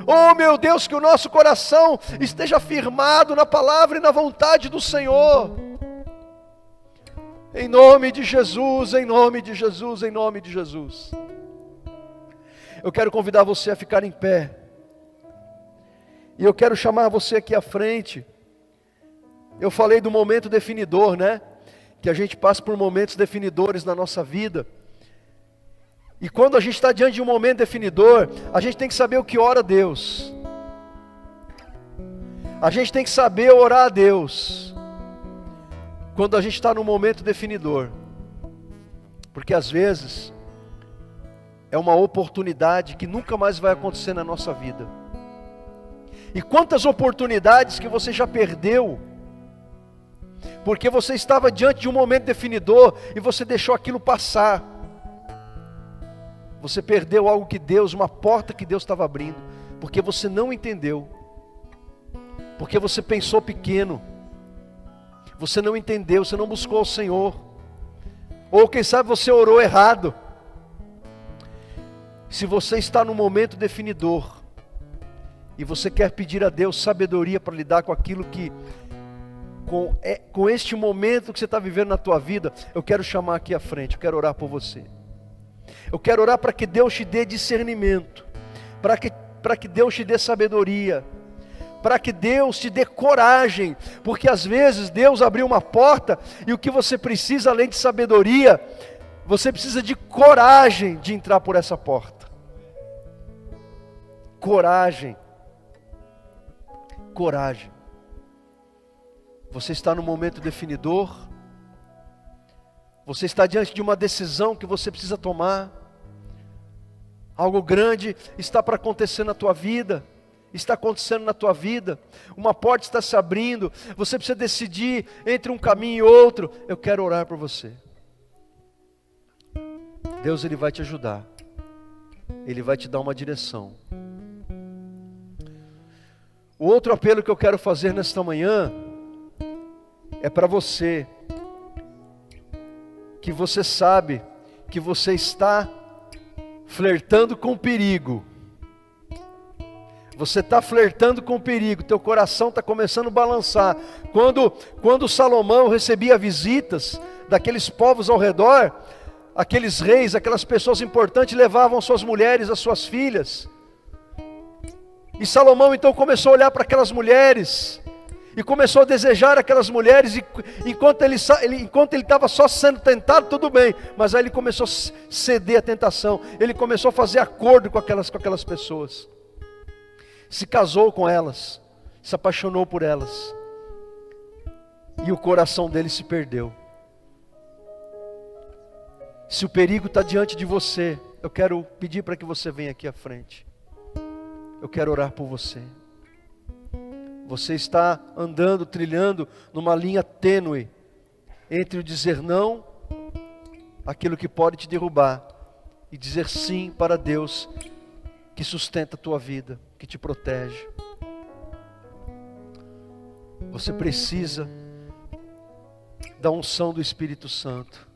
Oh, meu Deus, que o nosso coração esteja firmado na palavra e na vontade do Senhor. Em nome de Jesus, em nome de Jesus, em nome de Jesus. Eu quero convidar você a ficar em pé. E eu quero chamar você aqui à frente. Eu falei do momento definidor, né? Que a gente passa por momentos definidores na nossa vida. E quando a gente está diante de um momento definidor, a gente tem que saber o que ora a Deus. A gente tem que saber orar a Deus. Quando a gente está num momento definidor. Porque às vezes é uma oportunidade que nunca mais vai acontecer na nossa vida. E quantas oportunidades que você já perdeu, porque você estava diante de um momento definidor e você deixou aquilo passar. Você perdeu algo que Deus, uma porta que Deus estava abrindo, porque você não entendeu, porque você pensou pequeno, você não entendeu, você não buscou o Senhor, ou quem sabe você orou errado. Se você está no momento definidor, e você quer pedir a Deus sabedoria para lidar com aquilo que, com este momento que você está vivendo na tua vida, eu quero chamar aqui à frente, eu quero orar por você. Eu quero orar para que Deus te dê discernimento, para que Deus te dê sabedoria, para que Deus te dê coragem, porque às vezes Deus abriu uma porta, e o que você precisa, além de sabedoria, você precisa de coragem de entrar por essa porta. Coragem. Coragem. Você está no momento definidor. Você está diante de uma decisão que você precisa tomar. Algo grande está para acontecer na tua vida. Está acontecendo na tua vida. Uma porta está se abrindo. Você precisa decidir entre um caminho e outro. Eu quero orar por você. Deus, Ele vai te ajudar. Ele vai te dar uma direção. O outro apelo que eu quero fazer nesta manhã é para você, que você sabe que você está flertando com perigo. Você está flertando com perigo, teu coração está começando a balançar. Quando Salomão recebia visitas daqueles povos ao redor, aqueles reis, aquelas pessoas importantes levavam suas mulheres, as suas filhas. E Salomão então começou a olhar para aquelas mulheres, e começou a desejar aquelas mulheres, e enquanto ele estava só sendo tentado, tudo bem, mas aí ele começou a ceder à tentação, ele começou a fazer acordo com aquelas pessoas, se casou com elas, se apaixonou por elas, e o coração dele se perdeu. Se o perigo está diante de você, eu quero pedir para que você venha aqui à frente. Eu quero orar por você. Você está andando, trilhando numa linha tênue entre o dizer não, aquilo que pode te derrubar, e dizer sim para Deus, que sustenta a tua vida, que te protege. Você precisa da unção do Espírito Santo.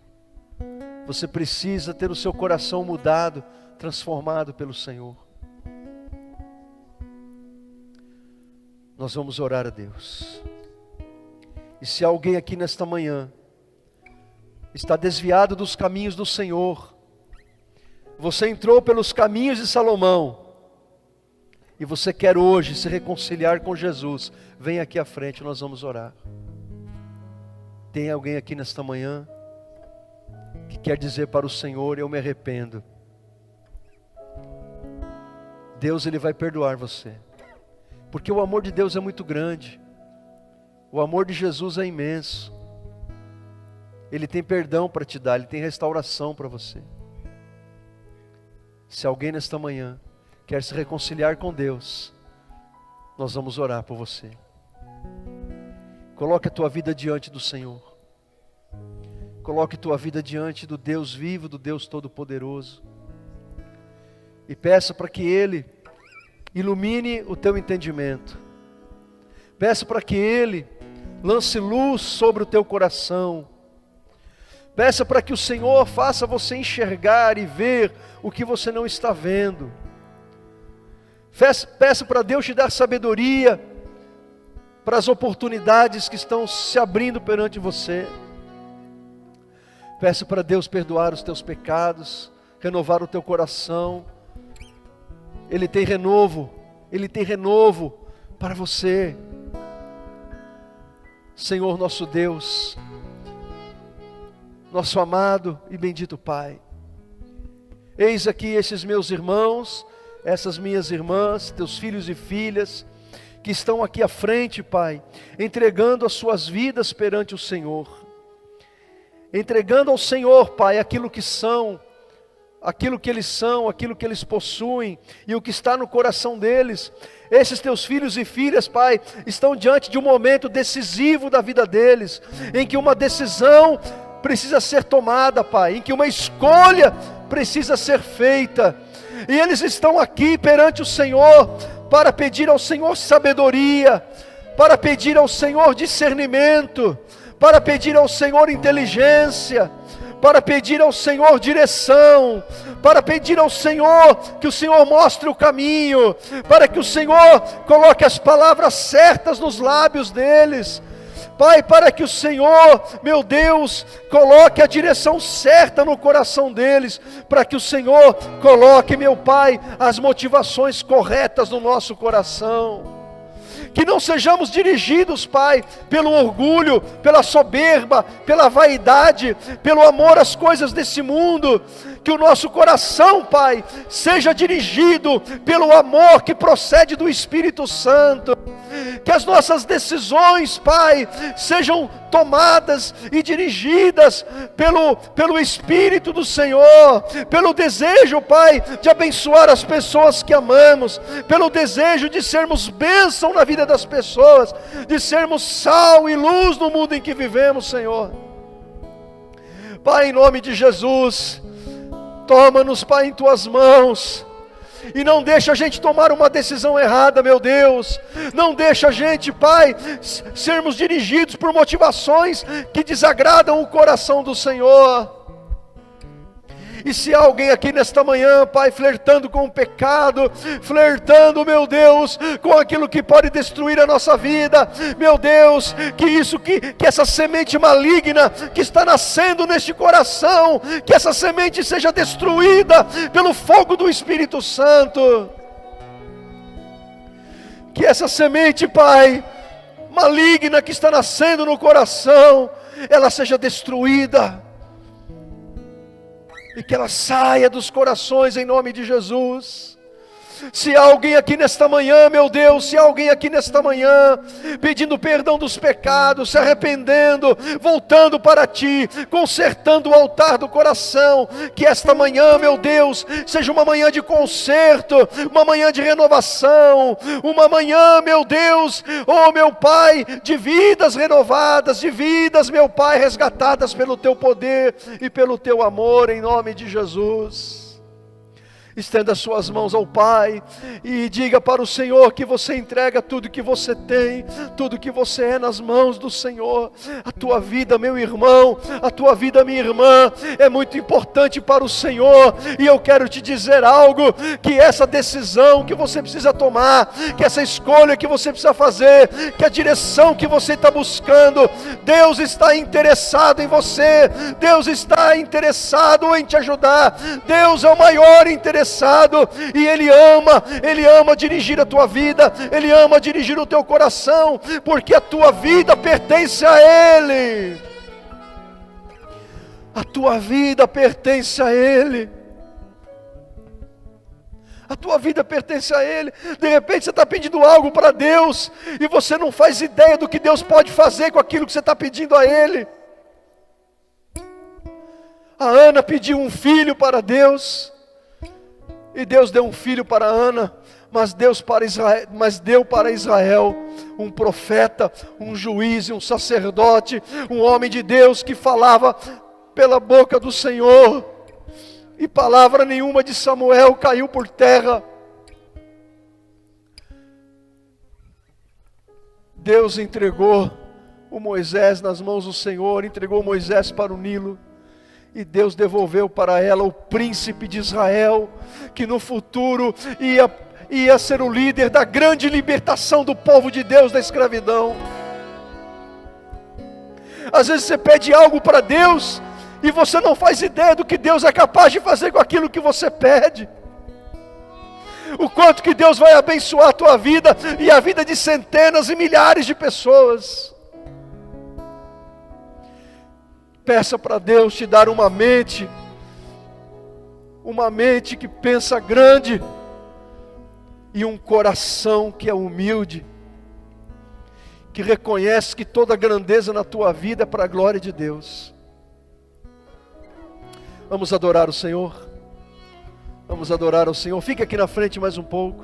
Você precisa ter o seu coração mudado, transformado pelo Senhor. Nós vamos orar a Deus. E se alguém aqui nesta manhã está desviado dos caminhos do Senhor, você entrou pelos caminhos de Salomão, e você quer hoje se reconciliar com Jesus, vem aqui à frente, nós vamos orar. Tem alguém aqui nesta manhã que quer dizer para o Senhor: eu me arrependo? Deus, Ele vai perdoar você, porque o amor de Deus é muito grande. O amor de Jesus é imenso. Ele tem perdão para te dar, Ele tem restauração para você. Se alguém nesta manhã quer se reconciliar com Deus, nós vamos orar por você. Coloque a tua vida diante do Senhor. Coloque a tua vida diante do Deus vivo, do Deus Todo-Poderoso. E peça para que Ele ilumine o teu entendimento. Peça para que Ele lance luz sobre o teu coração. Peça para que o Senhor faça você enxergar e ver o que você não está vendo. Peça para Deus te dar sabedoria para as oportunidades que estão se abrindo perante você. Peça para Deus perdoar os teus pecados, renovar o teu coração. Ele tem renovo para você. Senhor nosso Deus, nosso amado e bendito Pai, eis aqui esses meus irmãos, essas minhas irmãs, teus filhos e filhas, que estão aqui à frente, Pai, entregando as suas vidas perante o Senhor, entregando ao Senhor, Pai, aquilo que são, aquilo que eles possuem, e o que está no coração deles. Esses teus filhos e filhas, Pai, estão diante de um momento decisivo da vida deles, em que uma decisão precisa ser tomada, Pai, em que uma escolha precisa ser feita, e eles estão aqui perante o Senhor, para pedir ao Senhor sabedoria, para pedir ao Senhor discernimento, para pedir ao Senhor inteligência, para pedir ao Senhor direção, para pedir ao Senhor que o Senhor mostre o caminho, para que o Senhor coloque as palavras certas nos lábios deles, Pai, para que o Senhor, meu Deus, coloque a direção certa no coração deles, para que o Senhor coloque, meu Pai, as motivações corretas no nosso coração. Que não sejamos dirigidos, Pai, pelo orgulho, pela soberba, pela vaidade, pelo amor às coisas desse mundo. Que o nosso coração, Pai, seja dirigido pelo amor que procede do Espírito Santo. Que as nossas decisões, Pai, sejam tomadas e dirigidas pelo Espírito do Senhor, pelo desejo, Pai, de abençoar as pessoas que amamos, pelo desejo de sermos bênção na vida das pessoas, de sermos sal e luz no mundo em que vivemos, Senhor. Pai, em nome de Jesus, toma-nos, Pai, em Tuas mãos, e não deixa a gente tomar uma decisão errada, meu Deus. Não deixa a gente, Pai, sermos dirigidos por motivações que desagradam o coração do Senhor. E se há alguém aqui nesta manhã, Pai, flertando com o pecado, flertando, meu Deus, com aquilo que pode destruir a nossa vida, meu Deus, que essa semente maligna que está nascendo neste coração, que essa semente seja destruída pelo fogo do Espírito Santo. Que essa semente, Pai, maligna que está nascendo no coração, ela seja destruída, e que ela saia dos corações em nome de Jesus. Se há alguém aqui nesta manhã, meu Deus, se há alguém aqui nesta manhã, pedindo perdão dos pecados, se arrependendo, voltando para Ti, consertando o altar do coração, que esta manhã, meu Deus, seja uma manhã de conserto, uma manhã de renovação, uma manhã, meu Deus, oh meu Pai, de vidas renovadas, de vidas, meu Pai, resgatadas pelo Teu poder e pelo Teu amor, em nome de Jesus. Estenda suas mãos ao Pai e diga para o Senhor que você entrega tudo que você tem, tudo que você é nas mãos do Senhor. A tua vida, meu irmão, a tua vida, minha irmã, é muito importante para o Senhor, e eu quero te dizer algo, que essa decisão que você precisa tomar, que essa escolha que você precisa fazer, que a direção que você está buscando, Deus está interessado em você, Deus está interessado em te ajudar, Deus é o maior interessado, e Ele ama dirigir a tua vida, Ele ama dirigir o teu coração, porque a tua vida pertence a Ele, a tua vida pertence a Ele. A tua vida pertence a Ele. De repente você está pedindo algo para Deus e você não faz ideia do que Deus pode fazer com aquilo que você está pedindo a Ele. A Ana pediu um filho para Deus, e Deus deu um filho para Ana, mas deu para Israel um profeta, um juiz, um sacerdote, um homem de Deus que falava pela boca do Senhor, e palavra nenhuma de Samuel caiu por terra. Deus entregou o Moisés nas mãos do Senhor, entregou Moisés para o Nilo, e Deus devolveu para ela o príncipe de Israel, que no futuro ia ser o líder da grande libertação do povo de Deus da escravidão. Às vezes você pede algo para Deus, e você não faz ideia do que Deus é capaz de fazer com aquilo que você pede. O quanto que Deus vai abençoar a tua vida, e a vida de centenas e milhares de pessoas. Peça para Deus te dar uma mente que pensa grande, e um coração que é humilde, que reconhece que toda grandeza na tua vida é para a glória de Deus. Vamos adorar o Senhor. Vamos adorar o Senhor. Fique aqui na frente mais um pouco.